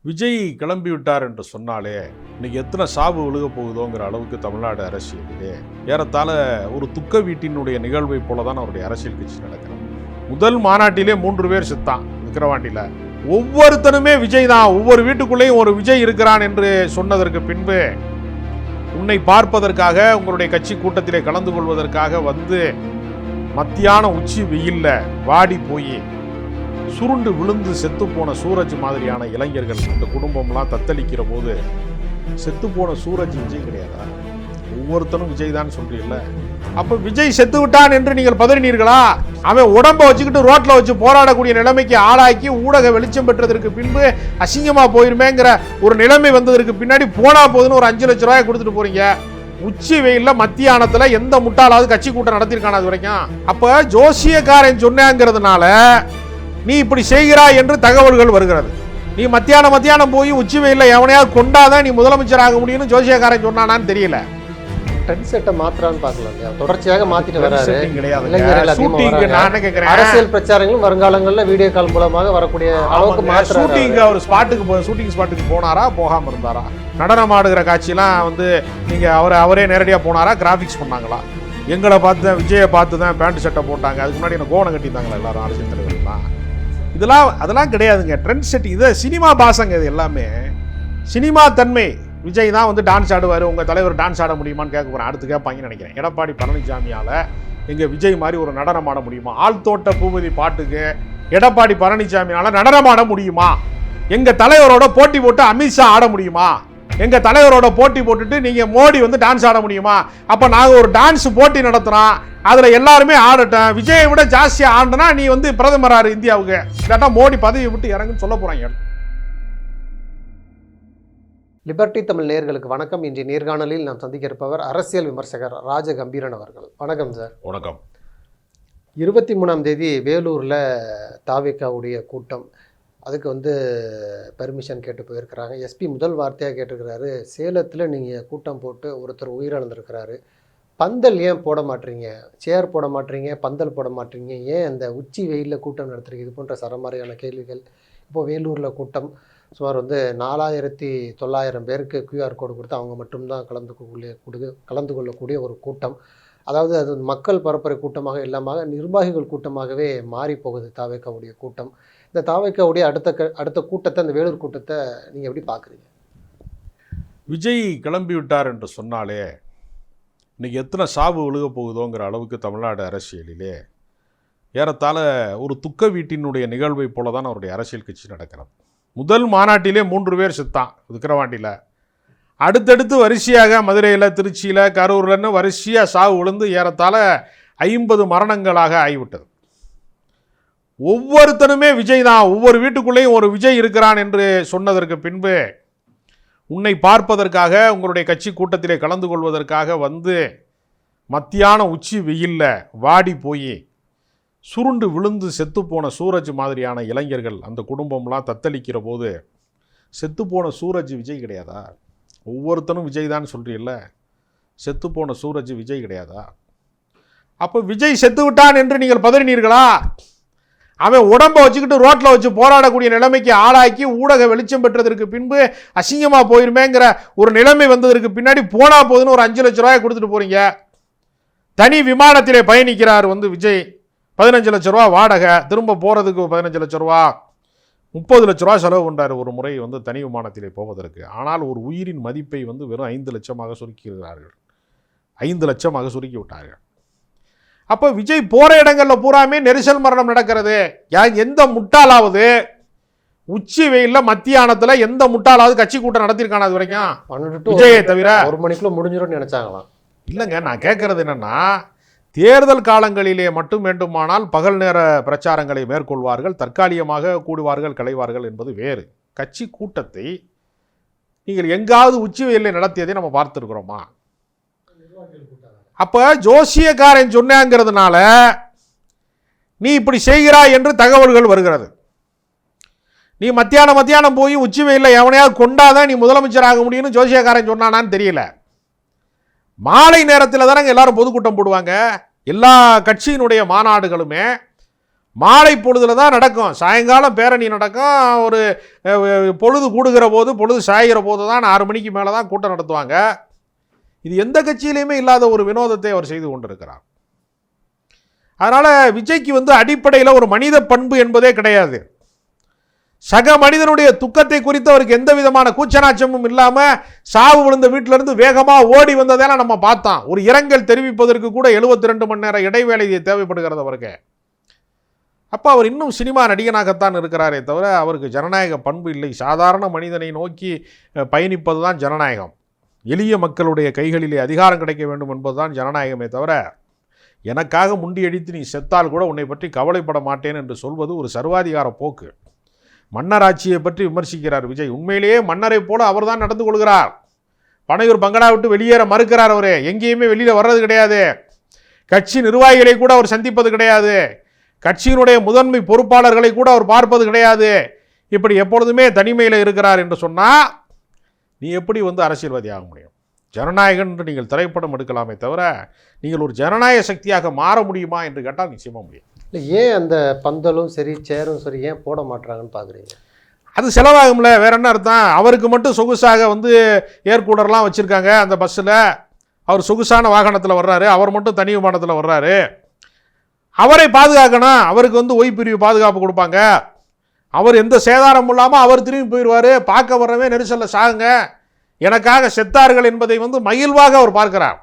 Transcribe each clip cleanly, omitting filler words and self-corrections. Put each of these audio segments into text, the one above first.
விஜய் கிளம்பி விட்டார் என்று சொன்னாலே இன்னைக்கு எத்தனை சாவு விழுக போகுதோங்கிற அளவுக்கு தமிழ்நாடு அரசியலிலே ஏறத்தாழ ஒரு துக்க வீட்டினுடைய நிகழ்வை போலதான் அவருடைய அரசியல் கட்சி நடக்கிறது. முதல் மாநாட்டிலே 3 பேர் செத்தான் விக்கிரவாண்டியில. ஒவ்வொருத்தனுமே விஜய் தான், ஒவ்வொரு வீட்டுக்குள்ளேயும் ஒரு விஜய் இருக்கிறான் என்று சொன்னதற்கு பின்பு உன்னை பார்ப்பதற்காக உங்களுடைய கட்சி கூட்டத்திலே கலந்து கொள்வதற்காக வந்து மத்தியான உச்சி வெயில்ல வாடி போய் சுருண்டு விழுந்து செத்து போன சூரஜ் மாதிரியான இளைஞர்கள் அந்த குடும்பம்லாம் தத்தளிக்கிற போது செத்து போன சூரஜ் விஜய் கிடையாதா? ஒவ்வொருத்தனும் விஜய் தான் சொல்றீல்ல. அப்ப விஜய் செத்து விட்டான் என்று நீங்கள் பதறினீர்களா? அவன் உடம்ப வச்சுக்கிட்டு ரோட்ல வச்சு போராடக்கூடிய நிலைமைக்கு ஆளாக்கி ஊடக வெளிச்சம் பெற்றதற்கு பின்பு அசிங்கமா போயிருமேங்கிற ஒரு நிலைமை வந்ததற்கு பின்னாடி போனா போதுன்னு ஒரு 5 லட்சம் ரூபாய் கொடுத்துட்டு போறீங்க. உச்சி வெயில்ல மத்தியானத்துல எந்த முட்டாளாவது கட்சி கூட்டம் நடத்திருக்கான அது வரைக்கும்? அப்ப ஜோசியக்காரன் சொன்னாங்கிறதுனால நீ இப்படி செய்கிறாய் என்று தகவல்கள் வருகிறது. நீ மத்தியானம் போய் உச்சி வெயில்ல எவனையாவது கொண்டாதான் நீ முதலமைச்சர் ஆக முடியும்னு ஜோசியக்காரன் சொன்னானான்னு தெரியல. ட்ரெண்ட் செட்டை மாத்திரான்னு பார்க்கலாம். தொடர்ச்சியாக மாத்திட்டு வராரு. கிடையாது. அரசியல் பிரச்சாரங்களும் வருங்காலங்கள்ல வீடியோ கால் மூலமாக வரக்கூடிய அளவுக்கு மாத்திரம். அவர் ஷூட்டிங் ஸ்பாட்டுக்கு போனாரா, போகாம இருந்தாரா? நடனம் ஆடுகிற காட்சியெல்லாம் வந்து நீங்க அவரே நேரடியா போனாரா, கிராபிக்ஸ் பண்ணாங்களா? எங்களை பார்த்து விஜயை பார்த்து தான் பேண்ட் சட்டை போட்டாங்க. அதுக்கு முன்னாடி என்ன கோவணம் கட்டியிருந்தாங்களா எல்லாரும் அரசியல் தலைவர்கள்லாம்? அதெல்லாம் கிடையாதுங்க. ட்ரெண்ட் செட் இது சினிமா பாசங்க. இது எல்லாமே சினிமா தன்மை. விஜய் தான் வந்து டான்ஸ் ஆடுவார், உங்கள் தலைவர் டான்ஸ் ஆட முடியுமான்னு கேட்க போகிறேன். அடுத்து கேட்பாங்கன்னு நினைக்கிறேன். எடப்பாடி பழனிசாமியால் எங்கள் விஜய் மாதிரி ஒரு நடனம் ஆட முடியுமா? ஆள் தோட்ட பூபதி பாட்டுக்கு எடப்பாடி பழனிசாமியால் நடனம் ஆட முடியுமா? எங்கள் தலைவரோட போட்டி போட்டு அமித்ஷா ஆட முடியுமா? எங்கள் தலைவரோட போட்டி போட்டுட்டு நீங்கள் மோடி வந்து டான்ஸ் ஆட முடியுமா? அப்போ நாங்கள் ஒரு டான்ஸ் போட்டி நடத்துகிறோம், அதில் எல்லாருமே ஆடட்டும். விஜயை விட ஜாஸ்தியாக ஆடுனா நீ வந்து பிரதமராரு இந்தியாவுக்கு, இல்லாட்டா மோடி பதவி விட்டு இறங்குன்னு சொல்ல போகிறாங்க. லிபர்டி தமிழ் நேயர்களுக்கு வணக்கம். இன்றைய நேர்காணலில் நாம் சந்திக்க இருப்பவர் அரசியல் விமர்சகர் ராஜ கம்பீரன் அவர்கள். வணக்கம் சார். வணக்கம். 23ஆம் தேதி வேலூரில் தாவேக்காவுடைய கூட்டம், அதுக்கு வந்து பெர்மிஷன் கேட்டு போயிருக்கிறாங்க. எஸ்பி முதல் வார்த்தையாக கேட்டிருக்கிறாரு, சேலத்தில் நீங்கள் கூட்டம் போட்டு ஒருத்தர் உயிரிழந்திருக்கிறாரு, பந்தல் ஏன் போட மாட்டீங்க, சேர் போட மாட்டீங்க, பந்தல் போட மாட்டீங்க, ஏன் அந்த உச்சி வெயிலில் கூட்டம் நடத்துறீங்க? இது போன்ற சரமாரியான கேள்விகள். இப்போது வேலூரில் கூட்டம் சுமார் வந்து 4900 பேருக்கு QR கோடு கொடுத்து அவங்க மட்டும்தான் கலந்து கொள்ளக்கூடிய ஒரு கூட்டம். அதாவது அது மக்கள் பரப்புரை கூட்டமாக இல்லாமல் நிர்வாகிகள் கூட்டமாகவே மாறி போகுது தாவேக்காவுடைய கூட்டம். இந்த தாவேக்காவுடைய அடுத்த கூட்டத்தை, இந்த வேலூர் கூட்டத்தை நீங்கள் எப்படி பார்க்குறீங்க? விஜய் கிளம்பி விட்டார் என்று சொன்னாலே இன்னைக்கு எத்தனை சாவு விழுக போகுதோங்கிற அளவுக்கு தமிழ்நாடு அரசியலிலே ஏறத்தாழ ஒரு துக்க வீட்டினுடைய நிகழ்வை போல தான் அவருடைய அரசியல் கட்சி நடக்கிறது. முதல் மாநாட்டிலே 3 பேர் செத்தான் விக்கிரவாண்டியில். அடுத்தடுத்து வரிசையாக மதுரையில், திருச்சியில், கரூர்லன்னு வரிசையாக சாவு விழுந்து ஏறத்தாழ 50 மரணங்களாக ஆகிவிட்டது. ஒவ்வொருத்தனுமே விஜய் தான், ஒவ்வொரு வீட்டுக்குள்ளேயும் ஒரு விஜய் இருக்கிறான் என்று சொன்னதற்கு பின்பு உன்னை பார்ப்பதற்காக உங்களுடைய கட்சி கூட்டத்திலே கலந்து கொள்வதற்காக வந்து மத்தியான உச்சி வெயில்ல வாடி போய் சுருண்டு விழுந்து செத்து போன சூரஜ் மாதிரியான இளைஞர்கள் அந்த குடும்பம்லாம் தத்தளிக்கிற போது செத்து போன சூரஜ் விஜய் கிடையாதா? ஒவ்வொருத்தனும் விஜய் தான் சொல்றீல்ல. செத்து போன சூரஜ் விஜய் கிடையாதா? அப்போ விஜய் செத்து விட்டான் என்று நீங்கள் பதறினீர்களா? அவன் உடம்ப வச்சுக்கிட்டு ரோட்ல வச்சு போராடக்கூடிய நிலைமைக்கு ஆளாக்கி ஊடக வெளிச்சம் பெற்றதற்கு பின்பு அசிங்கமா போயிருமேங்கிற ஒரு நிலைமை வந்ததற்கு பின்னாடி போனா போதுன்னு ஒரு 5 லட்சம் ரூபாய் கொடுத்துட்டு போறீங்க. தனி விமானத்திலே பயணிக்கிறார் வந்து விஜய், 15 லட்ச ரூபா வாடகை, திரும்ப போகிறதுக்கு 15 லட்ச ரூபா, 30 லட்ச ரூபா செலவு பண்ணுறாரு ஒரு முறை வந்து தனி விமானத்திலே போவதற்கு. ஆனால் ஒரு உயிரின் மதிப்பை வந்து வெறும் 5 லட்சமாக சுருக்கிறார்கள். 5 லட்சமாக சுருக்கி விட்டார்கள். அப்போ விஜய் போகிற இடங்களில் பூராமே நெரிசல் மரணம் நடக்கிறது. எந்த முட்டாளாவது உச்சி வெயில்ல மத்தியானத்தில் எந்த முட்டாளாவது கட்சி கூட்டம் நடத்திருக்கான அது வரைக்கும்? விஜயை தவிர 1 மணிக்குள்ள முடிஞ்சிடும் நினைச்சாங்களாம். இல்லைங்க, நான் கேட்கறது என்னன்னா, தேர்தல் காலங்களிலே மட்டும் வேண்டுமானால் பகல் நேர பிரச்சாரங்களை மேற்கொள்வார்கள், தற்காலிகமாக கூடுவார்கள், களைவார்கள் என்பது வேறு. கட்சி கூட்டத்தை நீங்கள் எங்காவது உச்சி வெயிலில் நடத்தியதை நம்ம பார்த்துருக்கிறோமா? அப்போ ஜோசியக்காரன் சொன்னாங்கிறதுனால நீ இப்படி செய்கிறாய் என்று தகவல்கள் வருகிறது. நீ மத்தியானம் போய் உச்சி வெயிலில் எவனையாவது கொண்டாதான் நீ முதலமைச்சர் ஆக முடியும்னு ஜோசியக்காரன் சொன்னானான்னு தெரியல. மாலை நேரத்தில் தானே எல்லாரும் பொதுக்கூட்டம் போடுவாங்க. எல்லா கட்சியினுடைய மாநாடுகளுமே மாலை பொழுதில் தான் நடக்கும். சாயங்காலம் பேரணி நடக்கும். ஒரு பொழுது கூடுகிற போது, பொழுது சாய்கிற போது தான் 6 மணிக்கு மேலே தான் கூட்டம் நடத்துவாங்க. இது எந்த கட்சியிலையுமே இல்லாத ஒரு வினோதத்தை அவர் செய்து கொண்டிருக்கிறார். அதனால் விஜய்க்கு அடிப்படையில் ஒரு மனித பண்பு என்பதே கிடையாது. சக மனிதனுடைய துக்கத்தை குறித்து அவருக்கு எந்த விதமான கூச்சநாச்சமும் இல்லாமல் சாவு விழுந்த வீட்டிலிருந்து வேகமாக ஓடி வந்ததெல்லாம் நம்ம பார்த்தோம். ஒரு இரங்கல் தெரிவிப்பதற்கு கூட 72 மணி நேரம் இடைவேளை தேவைப்படுகிறது அவருக்கு. அப்போ அவர் இன்னும் சினிமா நடிகனாகத்தான் இருக்கிறாரே தவிர அவருக்கு ஜனநாயக பண்பு இல்லை. சாதாரண மனிதனை நோக்கி பயணிப்பது தான் ஜனநாயகம். எளிய மக்களுடைய கைகளிலே அதிகாரம் கிடைக்க வேண்டும் என்பதுதான் ஜனநாயகமே தவிர எனக்காக முண்டியடித்து நீ செத்தால் கூட உன்னை பற்றி கவலைப்பட மாட்டேன் என்று சொல்வது ஒரு சர்வாதிகார போக்கு. மன்னராட்சியை பற்றி விமர்சிக்கிறார் விஜய். உண்மையிலேயே மன்னரை போல அவர் தான் நடந்து கொள்கிறார். பனையூர் பங்கடா விட்டு வெளியேற மறுக்கிறார். அவரே எங்கேயுமே வெளியில் வர்றது கிடையாது. கட்சி நிர்வாகிகளை கூட அவர் சந்திப்பது கிடையாது. கட்சியினுடைய முதன்மை பொறுப்பாளர்களை கூட அவர் பார்ப்பது கிடையாது. இப்படி எப்பொழுதுமே தனிமையில் இருக்கிறார் என்று சொன்னால் நீ எப்படி அரசியல்வாதி ஆக முடியும்? ஜனநாயகன் என்று நீங்கள் திரைப்படம் எடுக்கலாமே தவிர நீங்கள் ஒரு ஜனநாயக சக்தியாக மாற முடியுமா என்று கேட்டால் நிச்சயமாக முடியும். இல்லை, ஏன் அந்த பந்தலும் சரி சேரும் சரி ஏன் போட மாட்டாங்கன்னு பார்க்குறீங்க? அது செலவாகும்ல, வேற என்ன அர்த்தம்? அவருக்கு மட்டும் சொகுசாக ஏர்கூலர்லாம் வச்சுருக்காங்க அந்த பஸ்ஸில். அவர் சொகுசான வாகனத்தில் வர்றாரு, அவர் மட்டும் தனி விமானத்தில் வர்றாரு. அவரை பாதுகாக்கணும். அவருக்கு ஓய்பிரிவு பாதுகாப்பு கொடுப்பாங்க. அவர் எந்த சேதாரமும் இல்லாமல் அவர் திரும்பி போயிடுவார். பார்க்க வர்றவே நெரிசலில் சாகுங்க, எனக்காக செத்தார்கள் என்பதை மகிழ்வாக அவர் பார்க்கிறார்.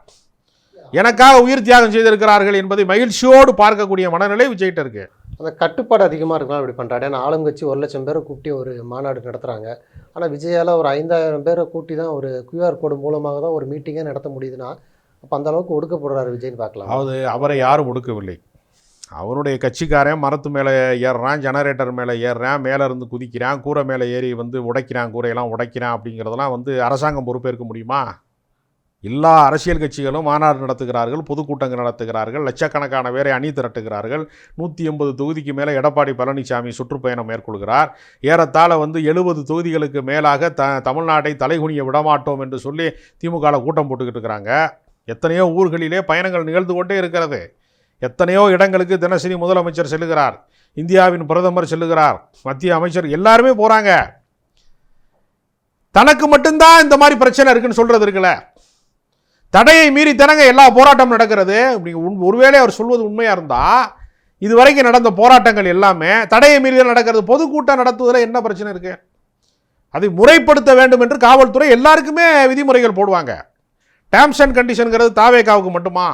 எனக்காக உயிர் தியாகம் செய்திருக்கிறார்கள் என்பதை மகிழ்ச்சியோடு பார்க்கக்கூடிய மனநிலை விஜய்கிட்ட இருக்கு. அந்த கட்டுப்பாடு அதிகமாக இருக்கலாம் இப்படி பண்ணுறாரு. ஏன்னா ஆளுங்கட்சி 1,00,000 பேரை கூட்டி ஒரு மாநாடு நடத்துகிறாங்க. ஆனால் விஜயால் ஒரு 5,000 பேரை கூட்டி தான் ஒரு QR கோடு மூலமாக தான் ஒரு மீட்டிங்கே நடத்த முடியுதுன்னா அப்போ அந்த அளவுக்கு ஒடுக்கப்படுறாரு விஜய்னு பார்க்கலாம். அவரை யாரும் ஒடுக்கவில்லை. அவனுடைய கட்சிக்காரன் மரத்து மேலே ஏறுறான், ஜெனரேட்டர் மேலே ஏறுறான், மேலே இருந்து குதிக்கிறான், கூரை மேலே ஏறி உடைக்கிறான், கூரையெல்லாம் உடைக்கிறான். அப்படிங்கிறதெல்லாம் அரசாங்கம் பொறுப்பேற்க முடியுமா? எல்லா அரசியல் கட்சிகளும் மாநாடு நடத்துகிறார்கள், பொதுக்கூட்டங்கள் நடத்துகிறார்கள், லட்சக்கணக்கான பேரை அணி திரட்டுகிறார்கள். 180 தொகுதிக்கு மேலே எடப்பாடி பழனிசாமி சுற்றுப்பயணம் மேற்கொள்கிறார். ஏறத்தாழ 70 தொகுதிகளுக்கு மேலாக தமிழ்நாட்டை தலைகுனிய விடமாட்டோம் என்று சொல்லி திமுகவில் கூட்டம் போட்டுக்கிட்டு இருக்கிறாங்க. எத்தனையோ ஊர்களிலே பயணங்கள் நிகழ்ந்து கொண்டே இருக்கிறது. எத்தனையோ இடங்களுக்கு தினசரி முதலமைச்சர் செல்லுகிறார், இந்தியாவின் பிரதமர் செல்லுகிறார், மத்திய அமைச்சர் எல்லாருமே போகிறாங்க. தனக்கு மட்டும்தான் இந்த மாதிரி பிரச்சனை இருக்குன்னு சொல்கிறது இருக்குல்ல. தடையை மீறி தனங்க எல்லா போராட்டம் நடக்கிறது. ஒருவேளை அவர் சொல்வது உண்மையாக இருந்தால் இதுவரைக்கும் நடந்த போராட்டங்கள் எல்லாமே தடையை மீறி நடக்கிறது. பொதுக்கூட்டம் நடத்துவதில் என்ன பிரச்சனை இருக்குது? அதை முறைப்படுத்த வேண்டும் என்று காவல்துறை எல்லாருக்குமே விதிமுறைகள் போடுவாங்க. டேர்ம்ஸ் அண்ட் கண்டிஷனுங்கிறது தாவேகாவுக்கு மட்டுமா?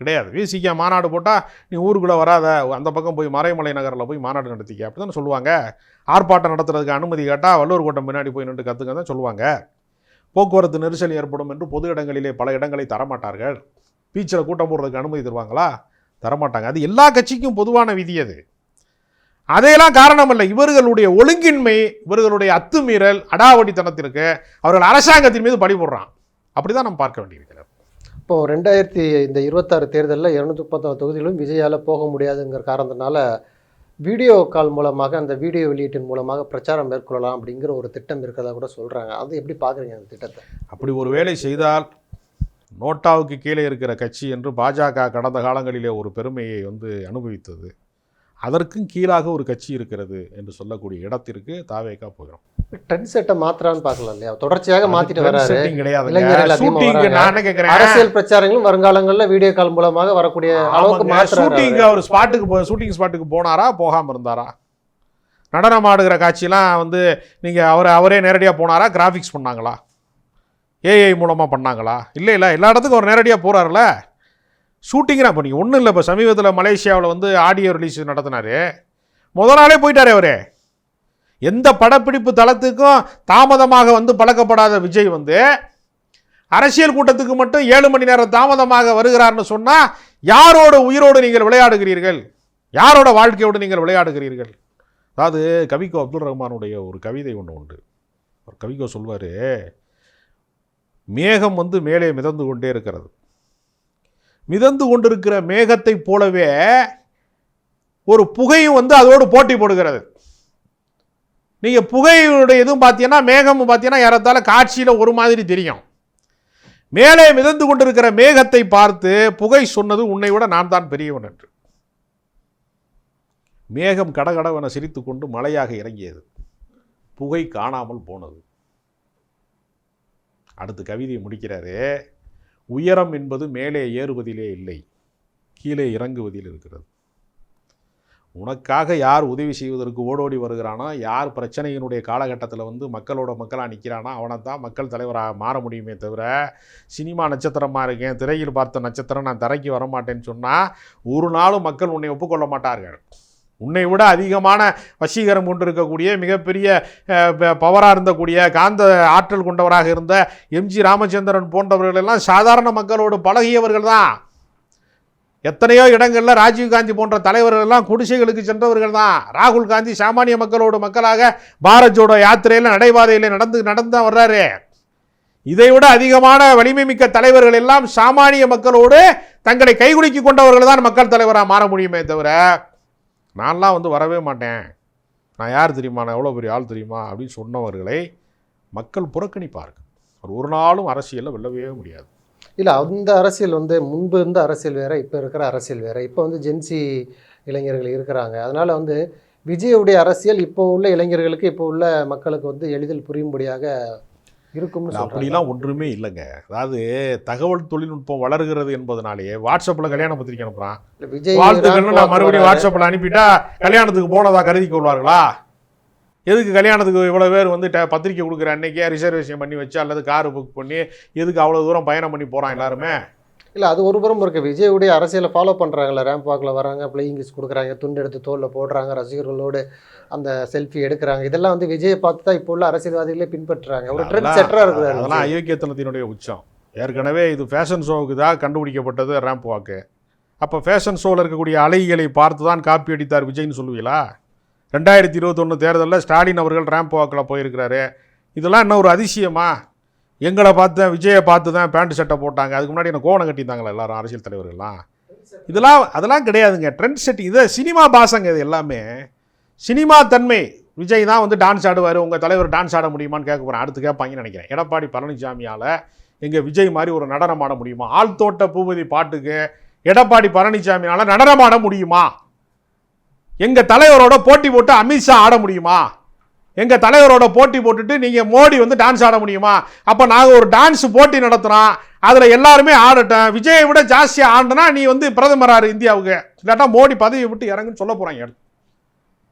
கிடையாது. விசிகா மாநாடு போட்டால் நீ ஊருக்குள்ளே வராத, அந்த பக்கம் போய் மறைமலை நகரில் போய் மாநாடு நடத்திக்க அப்படி தானே சொல்லுவாங்க. ஆர்ப்பாட்டம் நடத்துறதுக்கு அனுமதி கேட்டால் வள்ளூர் கோட்டம் பின்னாடி போய் நின்று கற்றுக்க தான் சொல்லுவாங்க. போக்குவரத்து நெரிசல் ஏற்படும் என்று பொது இடங்களிலே பல இடங்களை தரமாட்டார்கள். பீச்சில் கூட்டம் போடுறதுக்கு அனுமதி தருவாங்களா? தரமாட்டாங்க. அது எல்லா கட்சிக்கும் பொதுவான விதி. அது அதையெல்லாம் காரணம் இல்லை. இவர்களுடைய ஒழுங்கின்மை, இவர்களுடைய அத்துமீறல், அடாவடித்தனத்திற்கு அவர்கள் அரசாங்கத்தின் மீது பழி போடுறான். அப்படி தான் நம்ம பார்க்க வேண்டியிருக்கிறது. இப்போது 2026 தேர்தலில் 234 தொகுதிகளும் விஜயால் போக முடியாதுங்கிற காரணத்தினால வீடியோ கால் மூலமாக அந்த வீடியோ வெளியீட்டின் மூலமாக பிரச்சாரம் மேற்கொள்ளலாம் அப்படிங்கிற ஒரு திட்டம் இருக்கிறதா கூட சொல்கிறாங்க. அது எப்படி பார்க்குறீங்க அந்த திட்டத்தை? அப்படி ஒரு வேலை செய்தால் நோட்டாவுக்கு கீழே இருக்கிற கட்சி என்று பாஜக கடந்த காலங்களிலே ஒரு பெருமையை அனுபவித்தது. அதற்கும் கீழாக ஒரு கட்சி இருக்கிறது என்று சொல்லக்கூடிய இடத்திற்கு தாவேகா போகிறோம். ட்ரெண்ட் செட்டை மாத்திரான்னு பார்க்கலாம் இல்லையா? தொடர்ச்சியாக மாத்திட்டு வராரு. அரசியல் பிரச்சாரங்களும் வருங்காலங்களில் வீடியோ கால் மூலமாக வரக்கூடிய அளவுக்கு அவர் ஷூட்டிங் ஸ்பாட்டுக்கு போனாரா, போகாமல் இருந்தாரா? நடனம் ஆடுகிற காட்சியெல்லாம் நீங்கள் அவரே நேரடியாக போனாரா, கிராஃபிக்ஸ் பண்ணாங்களா, ஏஐ மூலமாக பண்ணாங்களா? இல்லை எல்லா இடத்துக்கும் அவர் நேரடியாக போகிறாருல. ஷூட்டிங்னா இப்போ நீங்கள் ஒன்றும் இல்லை. இப்போ சமீபத்தில் மலேசியாவில் ஆடியோ ரிலீஸ் நடத்தினார். முதல் நாளே போயிட்டார் அவரே. எந்த படப்பிடிப்பு தளத்துக்கும் தாமதமாக பழக்கப்படாத விஜய் அரசியல் கூட்டத்துக்கு மட்டும் 7 மணி நேரம் தாமதமாக வருகிறார்னு சொன்னால் யாரோட உயிரோடு நீங்கள் விளையாடுகிறீர்கள்? யாரோட வாழ்க்கையோடு நீங்கள் விளையாடுகிறீர்கள்? அதாவது கவிக்கோ அப்துல் ரஹ்மானுடைய ஒரு கவிதை ஒன்று உண்டு. ஒரு கவிக்கோ சொல்வார், மேகம் மேலே மிதந்து கொண்டே இருக்கிறது. மிதந்து கொண்டிருக்கிற மேகத்தை போலவே ஒரு புகையும் அதோடு போட்டி போடுகிறது. நீங்கள் புகையுடைய எதுவும் பார்த்தீங்கன்னா, மேகமும் பார்த்தீங்கன்னா ஏறத்தாழ காட்சியில் ஒரு மாதிரி தெரியும். மேலே மிதந்து கொண்டிருக்கிற மேகத்தை பார்த்து புகை சொன்னது உன்னை விட நான் தான் பெரியவன் என்று. மேகம் கடகடவென சிரித்து கொண்டு மழையாக இறங்கியது. புகை காணாமல் போனது. அடுத்து கவிதையை முடிக்கிறாரு. உயரம் என்பது மேலே ஏறுவதிலே இல்லை, கீழே இறங்குவதில் இருக்கிறது. உனக்காக யார் உதவி செய்வதற்கு ஓடோடி வருகிறானோ, யார் பிரச்சனையினுடைய காலகட்டத்தில் வந்து மக்களோட மக்களாக நிற்கிறானோ அவனை தான் மக்கள் தலைவராக மாற முடியுமே தவிர, சினிமா நட்சத்திரமாக இருக்கேன், திரையில் பார்த்த நட்சத்திரம், நான் தரைக்கு வரமாட்டேன்னு சொன்னால் ஒரு நாளும் மக்கள் உன்னை ஒப்புக்கொள்ள மாட்டார்கள். உன்னை விட அதிகமான வசீகரம் கொண்டு இருக்கக்கூடிய, மிகப்பெரிய பவராக இருந்தக்கூடிய, காந்த ஆற்றல் கொண்டவராக இருந்த எம்ஜி ராமச்சந்திரன் போன்றவர்கள் எல்லாம் சாதாரண மக்களோடு பழகியவர்கள் தான். எத்தனையோ இடங்களில் ராஜீவ்காந்தி போன்ற தலைவர்கள் எல்லாம் குடிசைகளுக்கு சென்றவர்கள் தான். ராகுல் காந்தி சாமானிய மக்களோடு மக்களாக பாரத் ஜோடோ யாத்திரையில் நடைபாதையில் நடந்து வர்றாரு. இதைவிட அதிகமான வலிமை மிக்க தலைவர்கள் எல்லாம் சாமானிய மக்களோடு தங்களை கைகுலுக்கி கொண்டவர்கள் தான் மக்கள் தலைவராக மாற முடியுமே தவிர, நான்லாம் வந்து வரவே மாட்டேன், நான் யார் தெரியுமா, நான் எவ்வளோ பெரிய ஆள் தெரியுமா அப்படின்னு சொன்னவர்களை மக்கள் புறக்கணிப்பார்கள். ஒரு நாளும் அரசியலில் வெல்லவே முடியாது. இல்லை, அந்த அரசியல் வந்து முன்பு இருந்த அரசியல் வேறு, இப்போ இருக்கிற அரசியல் வேறு. இப்போ வந்து ஜென்சி இளைஞர்கள் இருக்கிறாங்க. அதனால் வந்து விஜயுடைய அரசியல் இப்போ உள்ள இளைஞர்களுக்கு, இப்போ உள்ள மக்களுக்கு வந்து எளிதில் புரியும்படியாக இருக்கும்னு. அப்படிலாம் ஒன்றுமே இல்லைங்க. அதாவது தகவல் தொழில்நுட்பம் வளர்கிறது என்பதனாலேயே வாட்ஸ்அப்பில் கல்யாண பத்திரிக்கை அனுப்புகிறான், விஜய் வாழ்த்துக்கள்னு நான் மறுபடியும் வாட்ஸ்அப்பில் அனுப்பிட்டா கல்யாணத்துக்கு போனதா கருதி கொள்வார்களா? எதுக்கு கல்யாணத்துக்கு இவ்வளோ பேர் வந்து பத்திரிக்கை கொடுக்குற அன்றைக்கே ரிசர்வேஷன் பண்ணி வச்சு அல்லது காரு புக் பண்ணி எதுக்கு அவ்வளோ தூரம் பயணம் பண்ணி போகிறான் எல்லாருமே? இல்லை, அது ஒரு புறம் இருக்குது. விஜயுடைய அரசியலை ஃபாலோ பண்ணுறாங்களே, ரேம்ப் வாக்கில் வராங்க, பிளேயிங் கிஸ் கொடுக்குறாங்க, துண்டு எடுத்து தோளில் போடுறாங்க, ரசிகர்களோடு அந்த செல்ஃபி எடுக்கிறாங்க. இதெல்லாம் வந்து விஜயை பார்த்து தான் இப்போ உள்ள அரசியல்வாதிகளே பின்பற்றுறாங்க. ஒரு ட்ரெண்ட் செட்டராக இருக்குது. அதெல்லாம் அயோக்கியத்தனத்தினுடைய உச்சம். ஏற்கனவே இது ஃபேஷன் ஷோவுக்கு தான் கண்டுபிடிக்கப்பட்டது ரேம்ப் வாக்கு. அப்போ ஃபேஷன் ஷோவில் இருக்கக்கூடிய அழகிகளை பார்த்து தான் காப்பி அடித்தார் விஜய்னு சொல்லுவீங்களா? 2021 தேர்தலில் ஸ்டாலின் அவர்கள் ரேம்ப் வாக்கில் போயிருக்கிறாரு. இதெல்லாம் என்ன ஒரு அதிசயமா? எங்களை பார்த்து விஜயை பார்த்து தான் பேண்ட் சட்டை போட்டாங்க, அதுக்கு முன்னாடி என்ன கோவணம் கட்டியிருந்தாங்களா எல்லாரும் அரசியல் தலைவர்கள்லாம்? அதெல்லாம் கிடையாதுங்க. Trend set. இது சினிமா பாசங்க. இது எல்லாமே சினிமா தன்மை. விஜய் தான் வந்து டான்ஸ் ஆடுவார், உங்கள் தலைவர் டான்ஸ் ஆட முடியுமான்னு கேட்க போகிறேன். அடுத்து கேட்பாங்கன்னு நினைக்கிறேன். எடப்பாடி பழனிசாமியால் எங்கள் விஜய் மாதிரி ஒரு நடனம் ஆட முடியுமா? ஆள் தோட்ட பூபதி பாட்டுக்கு எடப்பாடி பழனிசாமியால் நடனம் ஆட முடியுமா? எங்கள் தலைவரோட போட்டி போட்டு அமித்ஷா ஆட முடியுமா? எங்கள் தலைவரோட போட்டி போட்டுட்டு நீங்கள் மோடி வந்து டான்ஸ் ஆட முடியுமா? அப்போ நாங்கள் ஒரு டான்ஸ் போட்டி நடத்துகிறோம், அதில் எல்லாருமே ஆடட்டும். விஜயை விட ஜாஸ்தியாக ஆடினா நீ வந்து பிரதமராரு இந்தியாவுக்கு, இல்லாட்டா மோடி பதவியை விட்டு இறங்குன்னு சொல்ல போகிறாங்க.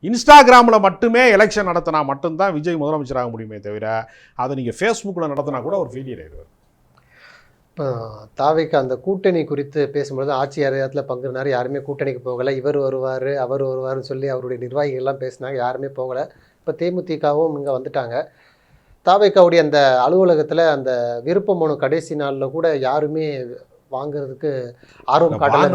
இன்ஸ்டாகிராமில் மட்டுமே எலெக்ஷன் நடத்தினா மட்டும்தான் விஜய் முதலமைச்சராக முடியுமே தவிர, அதை நீங்கள் ஃபேஸ்புக்கில் நடத்தினா கூட ஒரு ஃபெயிலியர் ஆயிடுவார். தாவேக்கு அந்த கூட்டணி குறித்து பேசும்பொழுது ஆட்சி அதிகாரத்தில் பங்குனார், யாருமே கூட்டணிக்கு போகலை. இவர் வருவார் அவர் வருவார்னு சொல்லி அவருடைய நிர்வாகிகள்லாம் பேசினாங்க, யாருமே போகலை. இப்போ தேமுதிகவும் இங்கே வந்துட்டாங்க. தாவேக்காவுடைய அந்த அலுவலகத்தில் அந்த விருப்ப மனு கடைசி நாளில் கூட யாருமே வாங்குறதுக்கு ஆர்வம் காட்டல,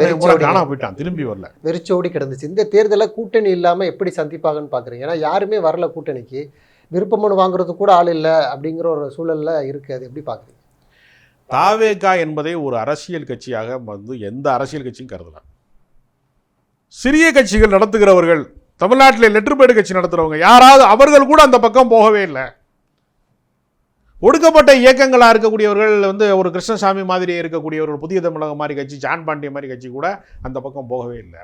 திரும்பி வரல, வெறிச்சோடி கிடந்துச்சு. இந்த தேர்தலில் கூட்டணி இல்லாமல் எப்படி சந்திப்பாங்கன்னு பார்க்குறீங்க? ஏன்னா யாருமே வரல கூட்டணிக்கு, விருப்ப மனு வாங்குறதுக்கு கூட ஆள் இல்லை அப்படிங்கிற ஒரு சூழலில் இருக்குது. அது எப்படி பார்க்குறீங்க? தாவேகா என்பதை ஒரு அரசியல் கட்சியாக வந்து எந்த அரசியல் கட்சியும் கருதலாம். சிறிய கட்சிகள் நடத்துகிறவர்கள், தமிழ்நாட்டில் லெட்டர் பேடு கட்சி நடத்துகிறவங்க யாராவது, அவர்கள் கூட அந்த பக்கம் போகவே இல்லை. ஒடுக்கப்பட்ட இயக்கங்களாக இருக்கக்கூடியவர்கள் வந்து ஒரு கிருஷ்ணசாமி மாதிரி இருக்கக்கூடியவர்கள், புதிய தமிழகம் மாதிரி கட்சி, ஜான் பாண்டிய மாதிரி கட்சி கூட அந்த பக்கம் போகவே இல்லை.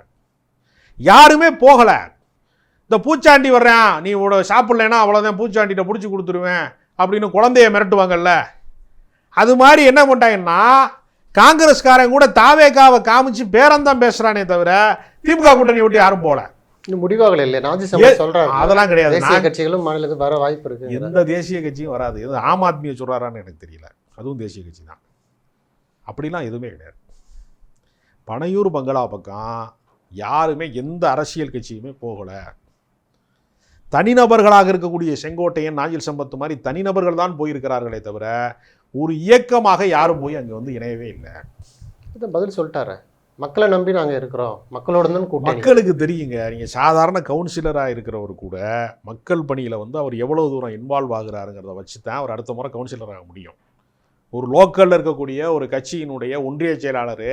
யாருமே போகலை. இந்த பூச்சாண்டி வர்றேன், நீ சாப்பிட்லன்னா அவ்வளோதான், பூச்சாண்டிகிட்ட பிடிச்சி கொடுத்துருவேன் அப்படின்னு குழந்தைய மிரட்டுவாங்கல்ல, அது மாதிரி என்ன பண்ணிட்டாங்கன்னா காங்கிரஸ்காரன் கூட தாவேகாவை காமிச்சு பேரந்தான் பேசுறானே தவிர திமுக கூட்டணி விட்டு யாரும் போல. இன்னும் முடிவாகல இல்லை, சொல்றாங்க அதெல்லாம் கிடையாது. தேசிய கட்சிகளும் மாநிலத்துக்கு வர வாய்ப்பு இருக்கு. எந்த தேசிய கட்சியும் வராது. இது ஆம் ஆத்மியை சொல்றாரான்னு எனக்கு தெரியல, அதுவும் தேசிய கட்சி தான். அப்படிலாம் எதுவுமே கிடையாது. பனையூர் பங்களா பக்கம் யாருமே எந்த அரசியல் கட்சியுமே போகல. தனிநபர்களாக இருக்கக்கூடிய செங்கோட்டையன், நாஞ்சில் சம்பத் மாதிரி தனிநபர்கள் தான் போயிருக்கிறார்களே தவிர ஒரு இயக்கமாக யாரும் போய் அங்கே வந்து இணையவே இல்லை. பதில் சொல்லிட்டாரு, மக்களை நம்பி நாங்கள் இருக்கிறோம், மக்களோட தான் கூட்டணி. மக்களுக்கு தெரியுங்க. நீங்கள் சாதாரண கவுன்சிலராக இருக்கிறவர் கூட மக்கள் பணியில் வந்து அவர் எவ்வளோ தூரம் இன்வால்வ் ஆகுறாருங்கிறத வச்சு தான் அவர் அடுத்த முறை கவுன்சிலராக முடியும். ஒரு லோக்கலில் இருக்கக்கூடிய ஒரு கட்சியினுடைய ஒன்றிய செயலாளர்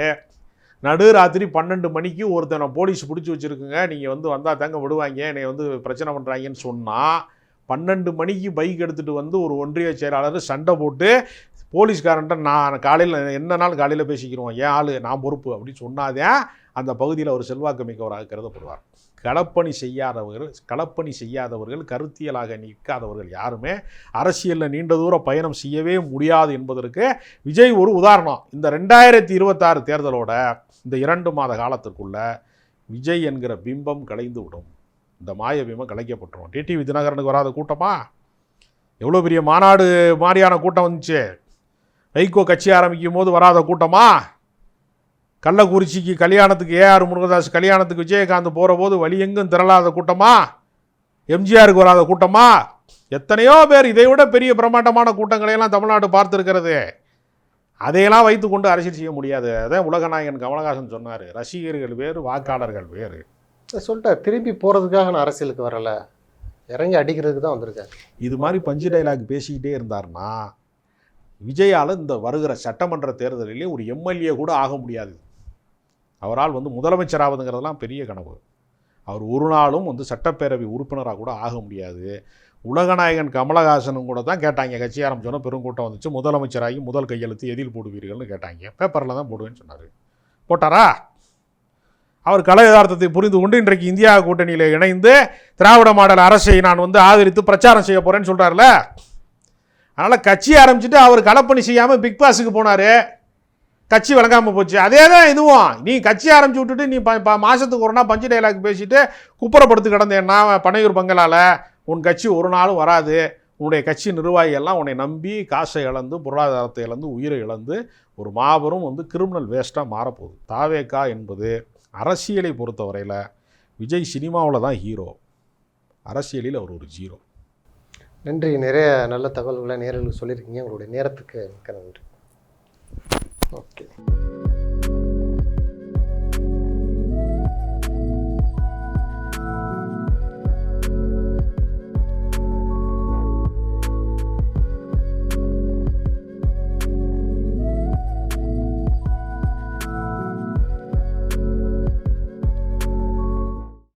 நடுராத்திரி 12 மணிக்கு ஒருத்தனை போலீஸ் பிடிச்சி வச்சுருக்குங்க, நீங்கள் வந்து வந்தால் தாங்க விடுவாங்க, என்னை வந்து பிரச்சனை பண்ணுறாங்கன்னு சொன்னால் 12 மணிக்கு பைக் எடுத்துகிட்டு வந்து ஒரு ஒன்றிய செயலாளர் சண்டை போட்டு போலீஸ்காரன்ட்ட நான் காலையில் என்ன நாள் காலையில் பேசிக்கிறோம், ஏன் ஆள் நான் பொறுப்பு அப்படின்னு சொன்னாதான் அந்த பகுதியில் ஒரு செல்வாக்கு மிக்கவராக கருதப்படுவார். களப்பணி செய்யாதவர்கள் கருத்தியலாக நிற்காதவர்கள் யாருமே அரசியலில் நீண்ட தூர பயணம் செய்யவே முடியாது என்பதற்கு விஜய் ஒரு உதாரணம். இந்த 2026 தேர்தலோட இந்த 2 மாத காலத்திற்குள்ள விஜய் என்கிற பிம்பம் கலைந்து விடும். இந்த மாய பிம்பம் கலைக்கப்பட்டுரும். டிடிவி தினகரனுக்கு வராத கூட்டமா? எவ்வளோ பெரிய மாநாடு மாதிரியான கூட்டம் வந்துச்சு. வைகோ கட்சி ஆரம்பிக்கும் போது வராத கூட்டமா? கள்ளக்குறிச்சிக்கு கல்யாணத்துக்கு ஏஆர் முருகதாஸ் கல்யாணத்துக்கு விஜயகாந்த் போகிற போது வழி எங்கும் திரளாத கூட்டமா? எம்ஜிஆருக்கு வராத கூட்டமா? எத்தனையோ பேர் இதை விட பெரிய பிரம்மாண்டமான கூட்டங்களையெல்லாம் தமிழ்நாடு பார்த்துருக்கிறது. அதையெல்லாம் வைத்து கொண்டு அரசியல் செய்ய முடியாது. அதான் உலகநாயகன் கமலஹாசன் சொன்னார், ரசிகர்கள் வேறு வாக்காளர்கள் வேறு. சொல்லிட்டார், திரும்பி போகிறதுக்காக நான் அரசியலுக்கு வரலை, இறங்கி அடிக்கிறதுக்கு தான் வந்திருக்காரு. இது மாதிரி பஞ்சு டைலாக் பேசிக்கிட்டே இருந்தார்னா விஜயால் இந்த வருகிற சட்டமன்ற தேர்தலிலே ஒரு எம்எல்ஏ கூட ஆக முடியாது. அவரால் முதலமைச்சர் ஆகுதுங்கிறதெல்லாம் பெரிய கனவு. அவர் ஒரு நாளும் சட்டப்பேரவை உறுப்பினராக கூட ஆக முடியாது. உலகநாயகன் கமலஹாசனும் கூட தான் கேட்டாங்க, கட்சி ஆரம்பிச்சோன்னா பெருங்கூட்டம் வந்துச்சு, முதலமைச்சராகி முதல் கையெழுத்து எதில் போடுவீர்கள்னு கேட்டாங்க. பேப்பரில் தான் போடுவேன்னு சொன்னார். போட்டாரா? அவர் கலை யதார்த்தத்தை புரிந்து கொண்டு இன்றைக்கு இந்தியா கூட்டணியில் இணைந்து திராவிட மாடல் அரசை நான் ஆதரித்து பிரச்சாரம் செய்ய போகிறேன்னு சொல்கிறார்ல. அதனால் கட்சி ஆரம்பிச்சுட்டு அவர் களப்பணி செய்யாமல் பிக் பாஸுக்கு போனார், கட்சி வழங்காமல் போச்சு. அதே தான் இதுவும். நீ கட்சி ஆரம்பிச்சு விட்டுட்டு நீ மாதத்துக்கு ஒரு நாள் பஞ்சு டைலாக் பேசிட்டு குப்புறப்படுத்து கிடந்தேன்னா பனையூர் பங்களால் உன் கட்சி ஒரு நாளும் வராது. உன்னுடைய கட்சி நிர்வாகிகள்லாம் உன்னை நம்பி காசை இழந்து பொருளாதாரத்தை இழந்து உயிரை இழந்து ஒரு மாபெரும் கிரிமினல் வேஸ்ட்டாக மாறப்போகுது. தாவேகா என்பது அரசியலை பொறுத்தவரையில் விஜய் சினிமாவில் தான் ஹீரோ, அரசியலில் அவர் ஒரு ஜீரோ. நன்றி. நிறைய நல்ல தகவல்களை நேரலுக்கு சொல்லியிருக்கீங்க. உங்களுடைய நேரத்துக்கு மிக்க நன்றி. ஓகே.